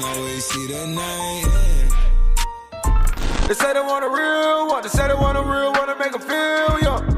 don't always see the name. They say they want a real one, they say they want a real one to make them feel young.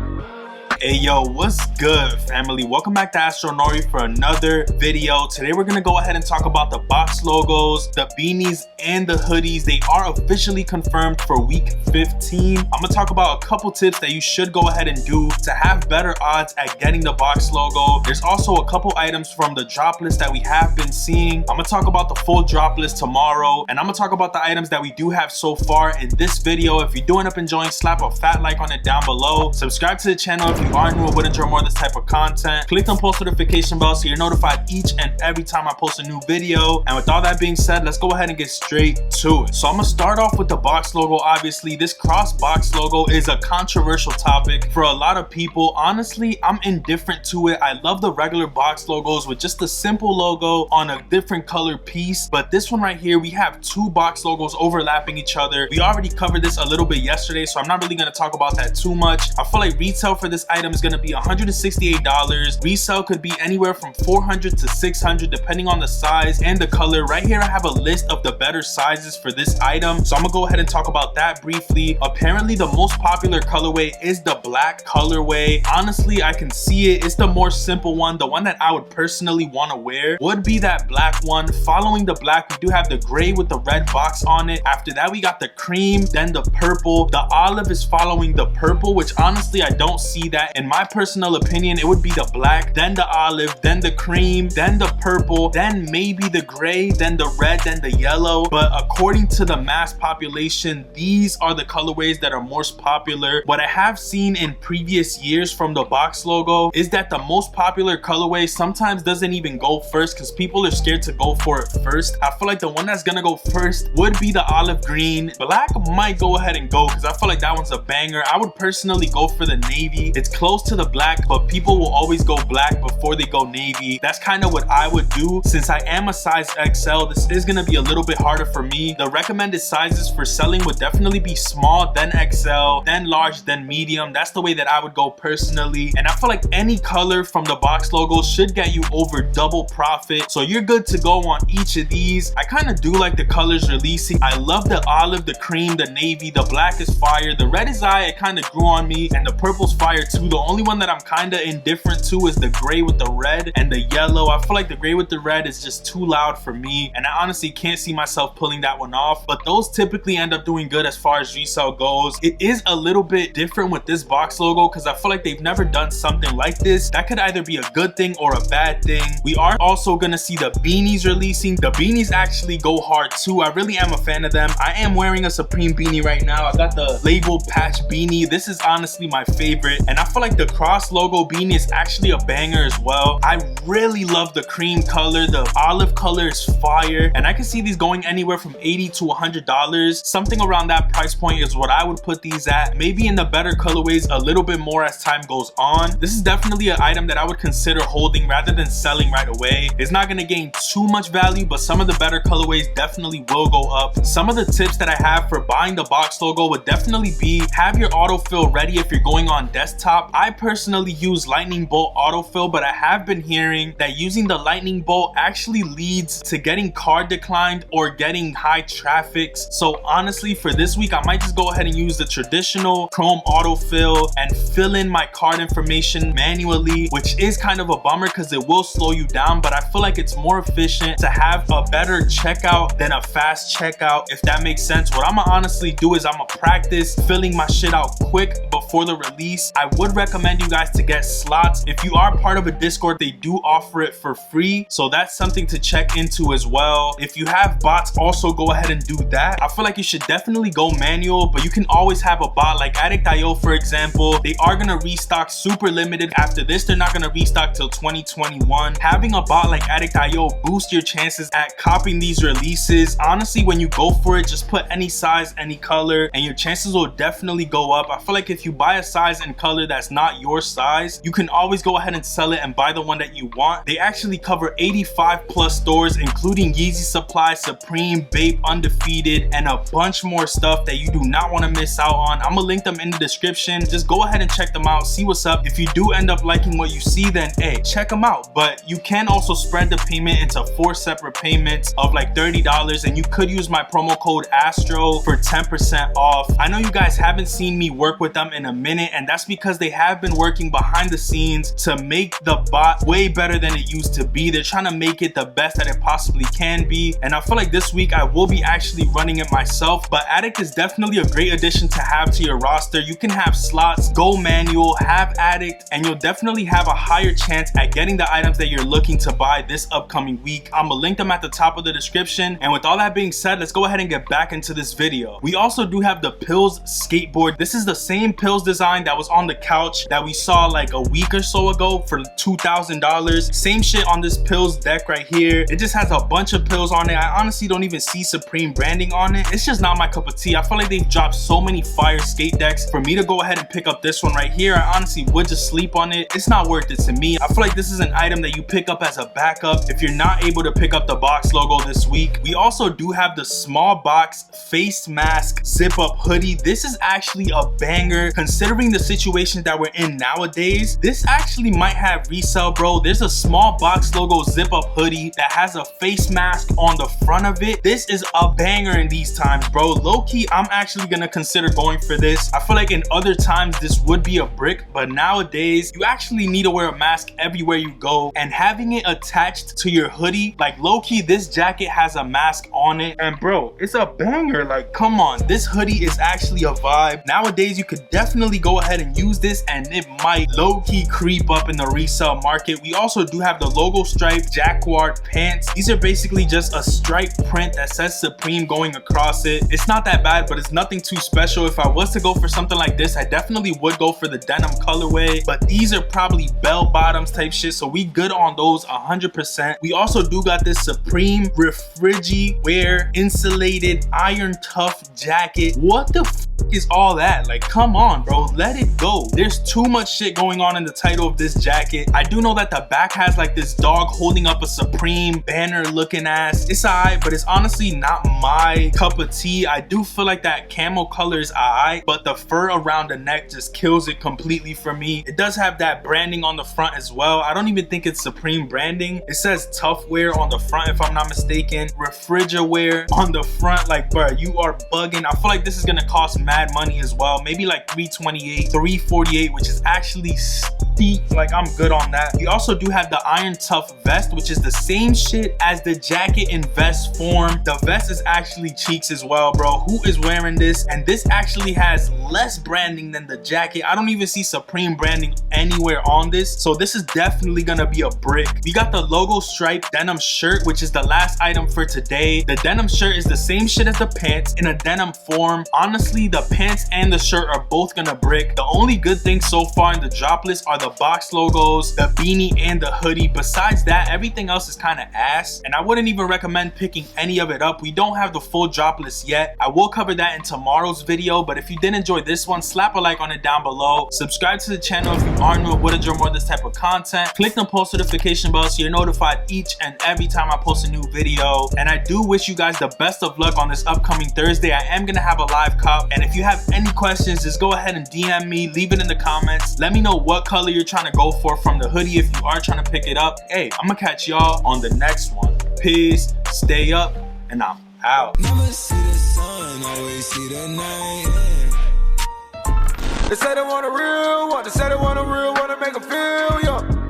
Hey yo, what's good, family? Welcome back to Astro Nori for another video. Today we're gonna go ahead and talk about the box logos, the beanies, and the hoodies. They are officially confirmed for week 15. I'm gonna talk about a couple tips that you should go ahead and do to have better odds at getting the box logo. There's also a couple items from the drop list that we have been seeing. I'm gonna talk about the full drop list tomorrow, and I'm gonna talk about the items that we do have so far in this video. If you do end up enjoying, slap a fat like on it down below. Subscribe to the channel if you are new and would enjoy more of this type of content. Click on post notification bell so you're notified each and every time I post a new video. And with all that being said, let's go ahead and get straight to it. So I'm gonna start off with the box logo. Obviously, this cross box logo is a controversial topic for a lot of people. Honestly, I'm indifferent to it. I love the regular box logos with just a simple logo on a different color piece. But this one right here, we have two box logos overlapping each other. We already covered this a little bit yesterday, so I'm not really gonna talk about that too much. I feel like retail for this item is gonna be $168. Resell could be anywhere from $400 to $600 depending on the size and the color. Right here I have a list of the better sizes for this item, so I'm gonna go ahead and talk about that briefly. Apparently the most popular colorway is the black colorway. Honestly, I can see it. It's the more simple one. The one that I would personally want to wear would be that black one. Following the black, we do have the gray with the red box on it. After that, we got the cream, then the purple. The olive is following the purple, which honestly I don't see that. In my personal opinion, it would be the black, then the olive, then the cream, then the purple, then maybe the gray, then the red, then the yellow. But according to the mass population, these are the colorways that are most popular. What I have seen in previous years from the box logo is that the most popular colorway sometimes doesn't even go first because people are scared to go for it first. I feel like the one that's gonna go first would be the olive green. Black might go ahead and go because I feel like that one's a banger. I would personally go for the navy. It's close to the black, but people will always go black before they go navy. That's kind of what I would do. Since I am a size XL, this is gonna be a little bit harder for me. The recommended sizes for selling would definitely be small, then XL, then large, then medium. That's the way that I would go personally. And I feel like any color from the box logo should get you over double profit. So you're good to go on each of these. I kind of do like the colors releasing. I love the olive, the cream, the navy. The black is fire. The red is it kind of grew on me, and the purple's fire too. The only one that I'm kind of indifferent to is the gray with the red and the yellow. I feel like the gray with the red is just too loud for me, and I honestly can't see myself pulling that one off. But those typically end up doing good as far as resale goes. It is a little bit different with this box logo because I feel like they've never done something like this. That could either be a good thing or a bad thing. We are also gonna see the beanies releasing. The beanies actually go hard too. I really am a fan of them. I am wearing a Supreme beanie right now. I got the label patch beanie. This is honestly my favorite, and I feel like the cross logo beanie is actually a banger as well. I really love the cream color. The olive color is fire, and I can see these going anywhere from $80 to $100. Something around that price point is what I would put these at. Maybe in the better colorways a little bit more as time goes on. This is definitely an item that I would consider holding rather than selling right away. It's not going to gain too much value, but some of the better colorways definitely will go up. Some of the tips that I have for buying the box logo would definitely be have your autofill ready if you're going on desktop. I personally use lightning bolt autofill, but I have been hearing that using the lightning bolt actually leads to getting card declined or getting high traffics. So honestly, for this week, I might just go ahead and use the traditional Chrome autofill and fill in my card information manually, which is kind of a bummer because it will slow you down, but I feel like it's more efficient to have a better checkout than a fast checkout, if that makes sense. What I'm gonna honestly do is I'm gonna practice filling my shit out quick before the release. I would recommend you guys to get slots. If you are part of a Discord, they do offer it for free, so that's something to check into as well. If you have bots, also go ahead and do that. I feel like you should definitely go manual, but you can always have a bot like Addict.io, for example. They are gonna restock super limited. After this, they're not gonna restock till 2021. Having a bot like Addict.io boosts your chances at copying these releases. Honestly, when you go for it, just put any size, any color, and your chances will definitely go up. I feel like if you buy a size and color that that's not your size, you can always go ahead and sell it and buy the one that you want. They actually cover 85 plus stores, including Yeezy Supply, Supreme, Bape, Undefeated, and a bunch more stuff that you do not want to miss out on. I'm gonna link them in the description. Just go ahead and check them out, see what's up. If you do end up liking what you see, then hey, check them out. But you can also spread the payment into 4 separate payments of like $30, and you could use my promo code Astro for 10% off. I know you guys haven't seen me work with them in a minute, and that's because they have been working behind the scenes to make the bot way better than it used to be. They're trying to make it the best that it possibly can be, and I feel like this week I will be actually running it myself. But Addict is definitely a great addition to have to your roster. You can have slots, go manual, have Addict, and you'll definitely have a higher chance at getting the items that you're looking to buy this upcoming week. I'm gonna link them at the top of the description. And with all that being said, let's go ahead and get back into this video. We also do have the Pills skateboard. This is the same Pills design that was on the couch that we saw like a week or so ago for $2,000. Same shit on this Pills deck right here. It just has a bunch of pills on it. I honestly don't even see Supreme branding on it. It's just not my cup of tea. I feel like they've dropped so many fire skate decks for me to go ahead and pick up this one right here. I honestly would just sleep on it. It's not worth it to me. I feel like this is an item that you pick up as a backup if you're not able to pick up the box logo this week. We also do have the small box face mask zip up hoodie. This is actually a banger considering the situation that we're in nowadays. This actually might have resell, bro. There's a small box logo zip up hoodie that has a face mask on the front of it. This is a banger in these times, bro. Low-key, I'm actually gonna consider going for this. I feel like in other times this would be a brick, but nowadays you actually need to wear a mask everywhere you go, and having it attached to your hoodie, like low-key this jacket has a mask on it, and bro, it's a banger. Like, come on, this hoodie is actually a vibe. Nowadays you could definitely go ahead and use this, and it might low-key creep up in the resale market. We also do have the logo stripe Jaguar Pants. These are basically just a stripe print that says Supreme going across it. It's not that bad, but it's nothing too special. If I was to go for something like this, I definitely would go for the denim colorway, but these are probably bell bottoms type shit, so we good on those 100%. We also do got this Supreme Refrigi Wear insulated iron tough jacket. What the f is all that? Like, come on, bro, let it go. There's too much shit going on in the title of this jacket. I do know that the back has like this dog holding up a Supreme banner looking ass. It's alright, but it's honestly not my cup of tea. I do feel like that camo color is alright, but the fur around the neck just kills it completely for me. It does have that branding on the front as well. I don't even think it's Supreme branding. It says Tough Wear on the front if I'm not mistaken. Refrigerator on the front. Like, bro, you are bugging. I feel like this is gonna cost mad money as well. Maybe like $328, $348, which is actually steep. Like, I'm good on that. We also do have the Iron Tough vest, which is the same shit as the jacket in vest form. The vest is actually cheeks as well, bro. Who is wearing this? And this actually has less branding than the jacket. I don't even see Supreme branding anywhere on this, so this is definitely gonna be a brick. We got the logo stripe denim shirt, which is the last item for today. The denim shirt is the same shit as the pants in a denim form. Honestly, the pants and the shirt are both gonna brick. The only good thing so far in the drop list are the box logos, the beanie, and the hoodie. Besides that, everything else is kind of ass, and I wouldn't even recommend picking any of it up. We don't have the full drop list yet. I will cover that in tomorrow's video, but if you did enjoy this one, slap a like on it down below. Subscribe to the channel if you are new and would enjoy more of this type of content. Click the post notification bell so you're notified each and every time I post a new video. And I do wish you guys the best of luck on this upcoming Thursday. I am gonna have a live cop, and if you have any questions, just go ahead and DM me, leave it in the comments. Let me know what color you're trying to go for from the hoodie if you are trying to pick it up. Hey, I'm gonna catch y'all on the next one. Peace, stay up, and I'm out. Never see the sun, always see the night. They say they want a real one, they say they want a real one to make them feel young.